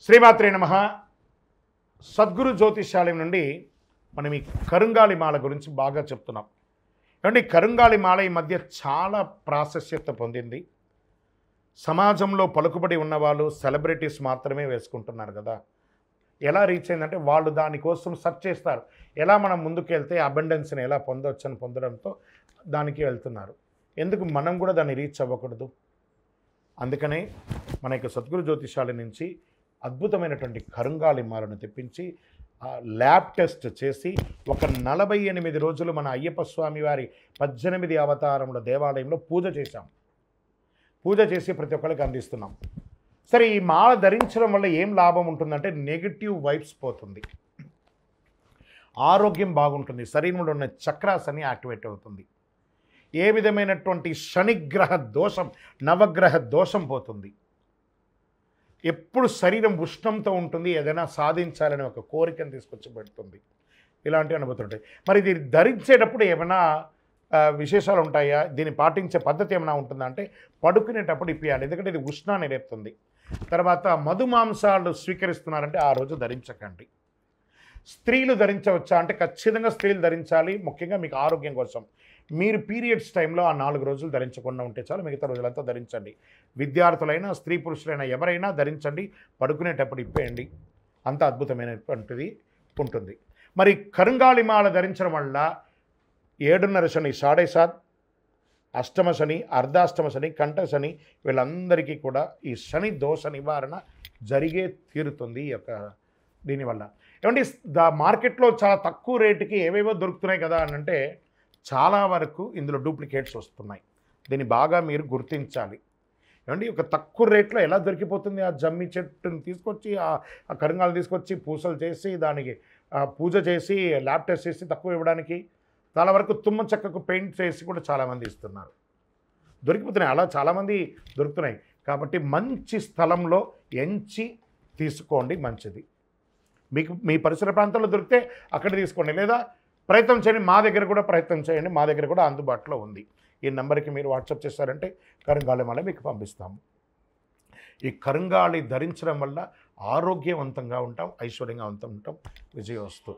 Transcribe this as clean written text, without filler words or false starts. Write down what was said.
శ్రీమాత్రే నమః. సద్గురు జ్యోతిష్యాలయం నుండి మనం ఈ కరుంగాలి మాల గురించి బాగా చెప్తున్నాం. ఏమంటే కరుంగాలి మాల ఈ మధ్య చాలా ప్రాశస్త్యత పొందింది. సమాజంలో పలుకుబడి ఉన్నవాళ్ళు సెలబ్రిటీస్ మాత్రమే వేసుకుంటున్నారు కదా. ఎలా రీచ్ అయిందంటే వాళ్ళు దానికోసం సెర్చ్ చేస్తారు, ఎలా మనం ముందుకెళ్తే అబండెన్స్ని ఎలా పొందవచ్చని పొందడంతో దానికి వెళ్తున్నారు. ఎందుకు మనం కూడా దాన్ని రీచ్ అవ్వకూడదు? అందుకనే మన యొక్క సద్గురు జ్యోతిషాలయం నుంచి అద్భుతమైనటువంటి కరుంగాలి మాలను తెప్పించి ల్యాబ్ టెస్ట్ చేసి ఒక 48 రోజులు మన అయ్యప్ప స్వామి వారి 18 అవతారముల దేవాలయంలో పూజ చేశాం. పూజ చేసి ప్రతి ఒక్కరికి అందిస్తున్నాం. సరే, ఈ మాల ధరించడం వల్ల ఏం లాభం ఉంటుందంటే నెగిటివ్ వైబ్స్ పోతుంది, ఆరోగ్యం బాగుంటుంది, శరీరంలో ఉన్న చక్రాస్ అన్ని యాక్టివేట్ అవుతుంది, ఏ విధమైనటువంటి శనిగ్రహ దోషం నవగ్రహ దోషం పోతుంది, ఎప్పుడు శరీరం ఉష్ణంతో ఉంటుంది, ఏదైనా సాధించాలని ఒక కోరికను తీసుకొచ్చి పెడుతుంది. ఇలాంటివి అనుభూతుంటాయి. మరి ఇది ధరించేటప్పుడు ఏమైనా విశేషాలు ఉంటాయా? దీన్ని పాటించే పద్ధతి ఏమైనా ఉంటుందా అంటే పడుకునేటప్పుడు ఇప్పియాలి, ఎందుకంటే ఇది ఉష్ణాన్ని రేపుతుంది. తర్వాత మధుమాంసాలు స్వీకరిస్తున్నారంటే ఆ రోజు ధరించకండి. స్త్రీలు ధరించవచ్చా అంటే ఖచ్చితంగా స్త్రీలు ధరించాలి, ముఖ్యంగా మీకు ఆరోగ్యం కోసం. మీరు పీరియడ్స్ టైంలో ఆ 4 రోజులు ధరించకుండా ఉంటే చాలు, మిగతా రోజులంతా ధరించండి. విద్యార్థులైనా స్త్రీ పురుషులైనా ఎవరైనా ధరించండి, పడుకునేటప్పుడు ఇప్పేయండి, అంత అద్భుతమైనటువంటిది ఉంటుంది. మరి కరుంగాలి మాల ధరించడం వల్ల 7.5 శని, 7.5 అష్టమ శని, అర్ధాష్టమ శని, కంఠ శని, వీళ్ళందరికీ కూడా ఈ శని దోష నివారణ జరిగే తీరుతుంది ఈ యొక్క దీనివల్ల. ఏమంటే మార్కెట్లో చాలా తక్కువ రేటుకి ఏవేవో దొరుకుతున్నాయి కదా అని అంటే చాలా వరకు ఇందులో డూప్లికేట్స్ వస్తున్నాయి. దీన్ని బాగా మీరు గుర్తించాలి. ఏమండి ఒక తక్కువ రేట్లో ఎలా దొరికిపోతుంది? ఆ జమ్మి చెట్టుని తీసుకొచ్చి ఆ కరుంగాలు తీసుకొచ్చి పూసలు చేసి దానికి పూజ చేసి ల్యాబ్ టెస్ట్ చేసి తక్కువ ఇవ్వడానికి చాలా వరకు తుమ్మ చెక్కకు పెయింట్ చేసి కూడా చాలామంది ఇస్తున్నారు. దొరికిపోతున్నాయి, అలా చాలామంది దొరుకుతున్నాయి. కాబట్టి మంచి స్థలంలో ఎంచి తీసుకోండి, మంచిది. మీకు మీ పరిసర ప్రాంతాల్లో దొరికితే అక్కడ తీసుకోండి, లేదా ప్రయత్నం చేయండి. మా దగ్గర కూడా ప్రయత్నం చేయండి, మా దగ్గర కూడా అందుబాటులో ఉంది. ఈ నెంబర్కి మీరు వాట్సాప్ చేశారంటే కరుంగాలి మాల మీకు పంపిస్తాము. ఈ కరుంగాలి ధరించడం వల్ల ఆరోగ్యవంతంగా ఉంటాం, ఐశ్వర్యంగా ఉంటాం. విజయోస్తు.